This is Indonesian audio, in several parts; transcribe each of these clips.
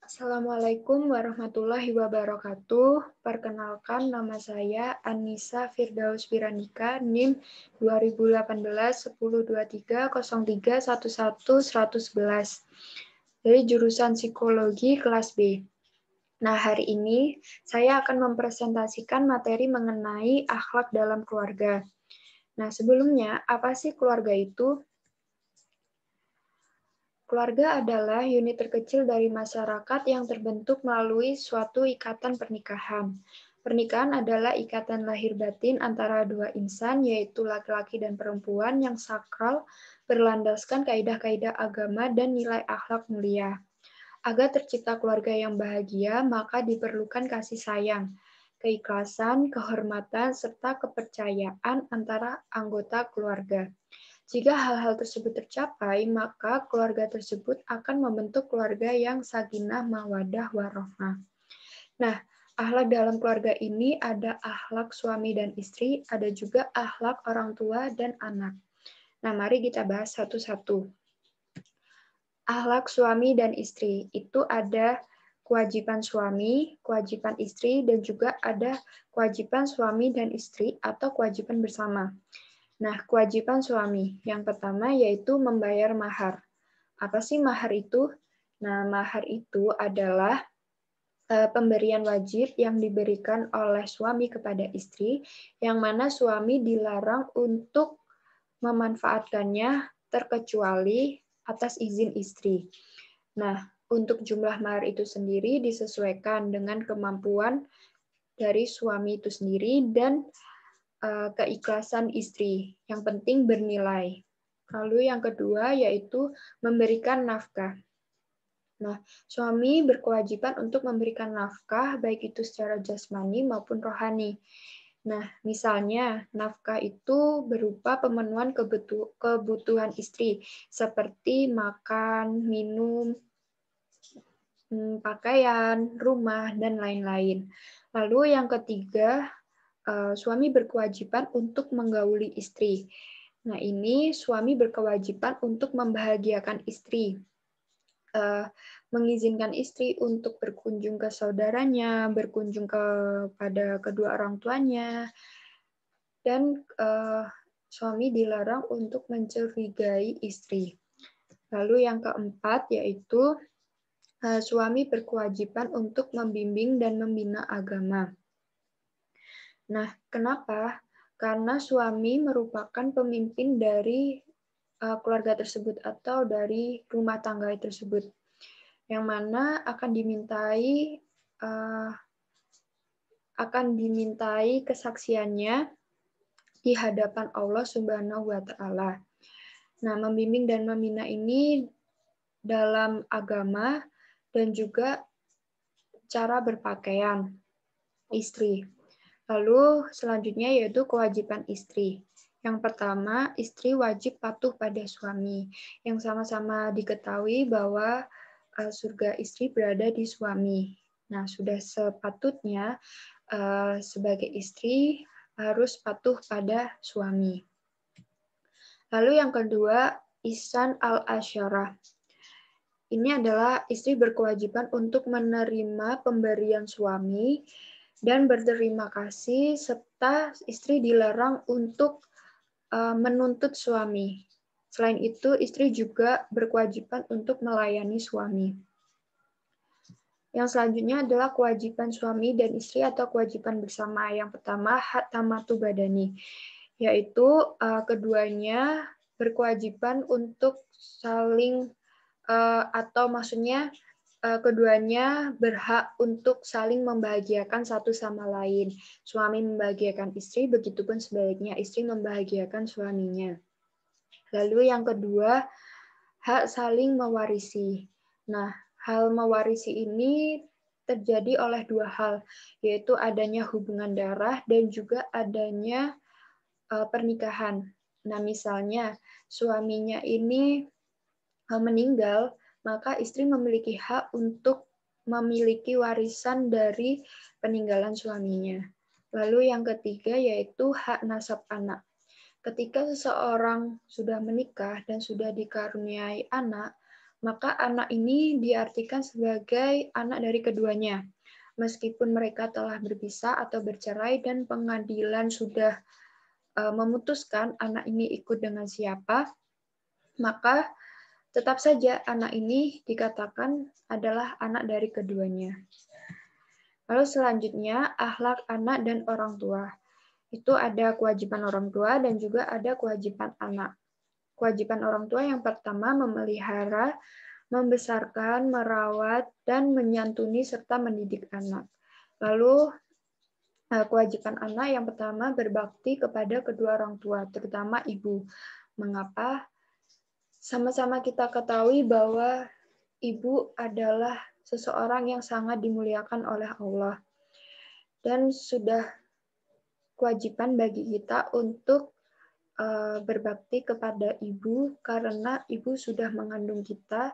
Assalamualaikum warahmatullahi wabarakatuh. Perkenalkan, nama saya Anissa Firdaus Birandika, NIM 2018-1023-0311-111 dari jurusan Psikologi kelas B. Nah, hari ini saya akan mempresentasikan materi mengenai akhlak dalam keluarga. Nah, sebelumnya, apa sih keluarga itu? Keluarga adalah unit terkecil dari masyarakat yang terbentuk melalui suatu ikatan pernikahan. Pernikahan adalah ikatan lahir batin antara dua insan, yaitu laki-laki dan perempuan yang sakral, berlandaskan kaidah-kaidah agama dan nilai akhlak mulia. Agar tercipta keluarga yang bahagia, maka diperlukan kasih sayang, keikhlasan, kehormatan, serta kepercayaan antara anggota keluarga. Jika hal-hal tersebut tercapai, maka keluarga tersebut akan membentuk keluarga yang sakinah, mawaddah, warahmah. Nah, akhlak dalam keluarga ini ada akhlak suami dan istri, ada juga akhlak orang tua dan anak. Nah, mari kita bahas satu-satu. Akhlak suami dan istri itu ada kewajiban suami, kewajiban istri, dan juga ada kewajiban suami dan istri atau kewajiban bersama. Nah, kewajiban suami yang pertama yaitu membayar mahar. Apa sih mahar itu? Nah, mahar itu adalah pemberian wajib yang diberikan oleh suami kepada istri, yang mana suami dilarang untuk memanfaatkannya terkecuali atas izin istri. Nah, untuk jumlah mahar itu sendiri disesuaikan dengan kemampuan dari suami itu sendiri dan keikhlasan istri. Yang penting bernilai. Lalu yang kedua yaitu memberikan nafkah. Nah, suami berkewajiban untuk memberikan nafkah baik itu secara jasmani maupun rohani. Nah, misalnya nafkah itu berupa pemenuhan kebutuhan istri seperti makan, minum, pakaian, rumah, dan lain-lain. Lalu yang ketiga, suami berkewajiban untuk menggauli istri. Nah, ini suami berkewajiban untuk membahagiakan istri, mengizinkan istri untuk berkunjung ke saudaranya, berkunjung kepada kedua orang tuanya, dan suami dilarang untuk mencurigai istri. Lalu yang keempat yaitu suami berkewajiban untuk membimbing dan membina agama. Nah, kenapa? Karena suami merupakan pemimpin dari keluarga tersebut atau dari rumah tangga tersebut, yang mana akan dimintai kesaksiannya di hadapan Allah Subhanahu wa Ta'ala. Nah, membimbing dan membina ini dalam agama dan juga cara berpakaian istri. Lalu selanjutnya yaitu kewajiban istri. Yang pertama, istri wajib patuh pada suami. Yang sama-sama diketahui bahwa surga istri berada di suami. Nah, sudah sepatutnya sebagai istri harus patuh pada suami. Lalu yang kedua, ihsan al-asyarah. Ini adalah istri berkewajiban untuk menerima pemberian suami dan berterima kasih, serta istri dilarang untuk menuntut suami. Selain itu, istri juga berkewajiban untuk melayani suami. Yang selanjutnya adalah kewajiban suami dan istri atau kewajiban bersama. Yang pertama, hak tamatu badani, yaitu keduanya berkewajiban untuk saling atau maksudnya keduanya berhak untuk saling membahagiakan satu sama lain. Suami membahagiakan istri, begitupun sebaliknya istri membahagiakan suaminya. Lalu yang kedua, hak saling mewarisi. Nah, hal mewarisi ini terjadi oleh dua hal, yaitu adanya hubungan darah dan juga adanya pernikahan. Nah, misalnya suaminya ini meninggal, maka istri memiliki hak untuk memiliki warisan dari peninggalan suaminya. Lalu yang ketiga yaitu hak nasab anak. Ketika seseorang sudah menikah dan sudah dikaruniai anak, maka anak ini diartikan sebagai anak dari keduanya. Meskipun mereka telah berpisah atau bercerai dan pengadilan sudah memutuskan anak ini ikut dengan siapa, maka tetap saja anak ini dikatakan adalah anak dari keduanya. Lalu selanjutnya, akhlak anak dan orang tua. Itu ada kewajiban orang tua dan juga ada kewajiban anak. Kewajiban orang tua yang pertama memelihara, membesarkan, merawat, dan menyantuni serta mendidik anak. Lalu kewajiban anak yang pertama berbakti kepada kedua orang tua, terutama ibu. Mengapa? Sama-sama kita ketahui bahwa ibu adalah seseorang yang sangat dimuliakan oleh Allah. Dan sudah kewajiban bagi kita untuk berbakti kepada ibu karena ibu sudah mengandung kita,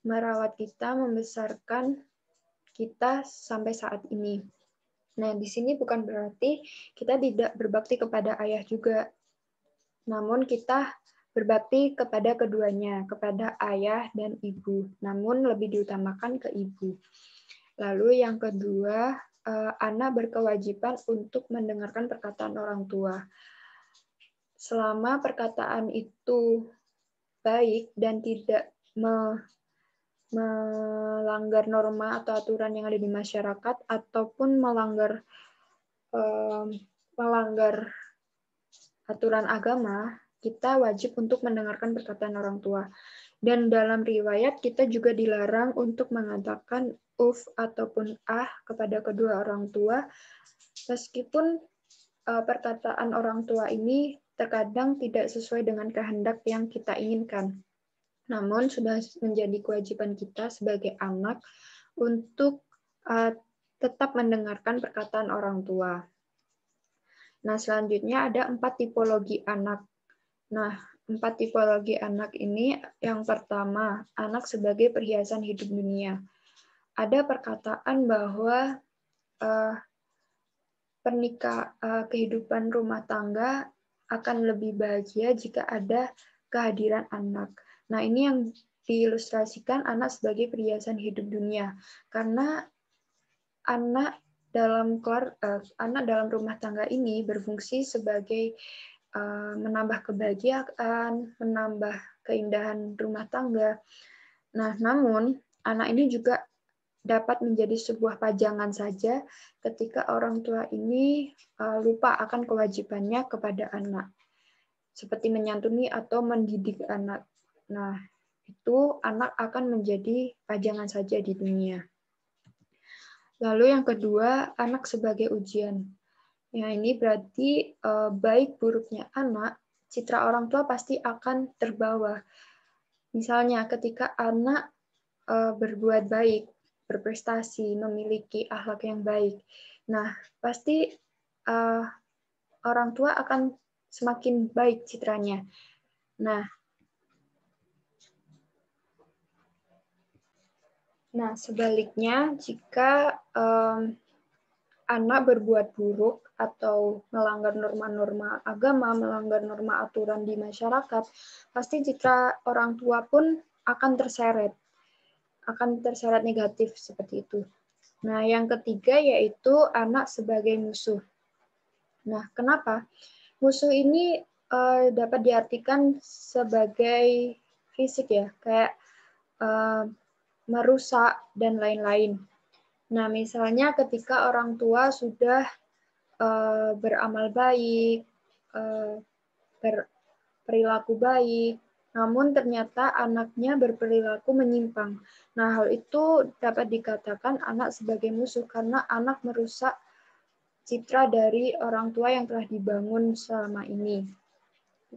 merawat kita, membesarkan kita sampai saat ini. Nah, di sini bukan berarti kita tidak berbakti kepada ayah juga. Namun kita berbakti kepada keduanya, kepada ayah dan ibu. Namun lebih diutamakan ke ibu. Lalu yang kedua, anak berkewajiban untuk mendengarkan perkataan orang tua. Selama perkataan itu baik dan tidak melanggar norma atau aturan yang ada di masyarakat ataupun melanggar aturan agama, kita wajib untuk mendengarkan perkataan orang tua. Dan dalam riwayat kita juga dilarang untuk mengatakan uf ataupun ah kepada kedua orang tua, meskipun perkataan orang tua ini terkadang tidak sesuai dengan kehendak yang kita inginkan. Namun sudah menjadi kewajiban kita sebagai anak untuk tetap mendengarkan perkataan orang tua. Nah, selanjutnya ada 4 tipologi anak. Nah, 4 tipologi anak ini yang pertama, anak sebagai perhiasan hidup dunia. Ada perkataan bahwa kehidupan rumah tangga akan lebih bahagia jika ada kehadiran anak. Nah, ini yang diilustrasikan anak sebagai perhiasan hidup dunia. Karena anak dalam rumah tangga ini berfungsi sebagai menambah kebahagiaan, menambah keindahan rumah tangga. Nah, namun anak ini juga dapat menjadi sebuah pajangan saja ketika orang tua ini lupa akan kewajibannya kepada anak, seperti menyantuni atau mendidik anak. Nah, itu anak akan menjadi pajangan saja di dunia. Lalu yang kedua, anak sebagai ujian. Ya, ini berarti baik buruknya anak, citra orang tua pasti akan terbawa. Misalnya ketika anak berbuat baik, berprestasi, memiliki akhlak yang baik. Nah, pasti orang tua akan semakin baik citranya. Nah, sebaliknya jika anak berbuat buruk atau melanggar norma-norma agama, melanggar norma aturan di masyarakat, pasti citra orang tua pun akan terseret negatif seperti itu. Nah, yang ketiga yaitu anak sebagai musuh. Nah, kenapa? Musuh ini dapat diartikan sebagai fisik ya, kayak merusak dan lain-lain. Nah, misalnya ketika orang tua sudah beramal baik, berperilaku baik, namun ternyata anaknya berperilaku menyimpang. Nah, hal itu dapat dikatakan anak sebagai musuh karena anak merusak citra dari orang tua yang telah dibangun selama ini,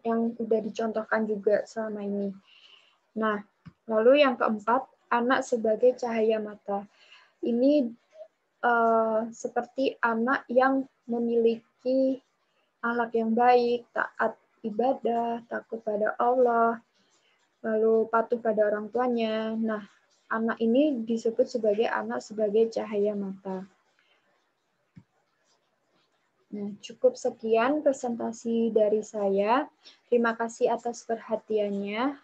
yang sudah dicontohkan juga selama ini. Nah, lalu yang keempat, anak sebagai cahaya mata. Ini seperti anak yang memiliki akhlak yang baik, taat ibadah, takut pada Allah, lalu patuh pada orang tuanya. Nah, anak ini disebut sebagai anak sebagai cahaya mata. Nah, cukup sekian presentasi dari saya. Terima kasih atas perhatiannya.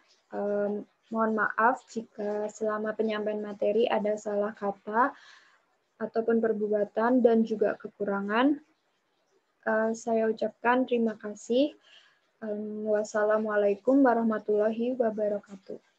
Mohon maaf jika selama penyampaian materi ada salah kata ataupun perbuatan dan juga kekurangan. Saya ucapkan terima kasih. Wassalamualaikum warahmatullahi wabarakatuh.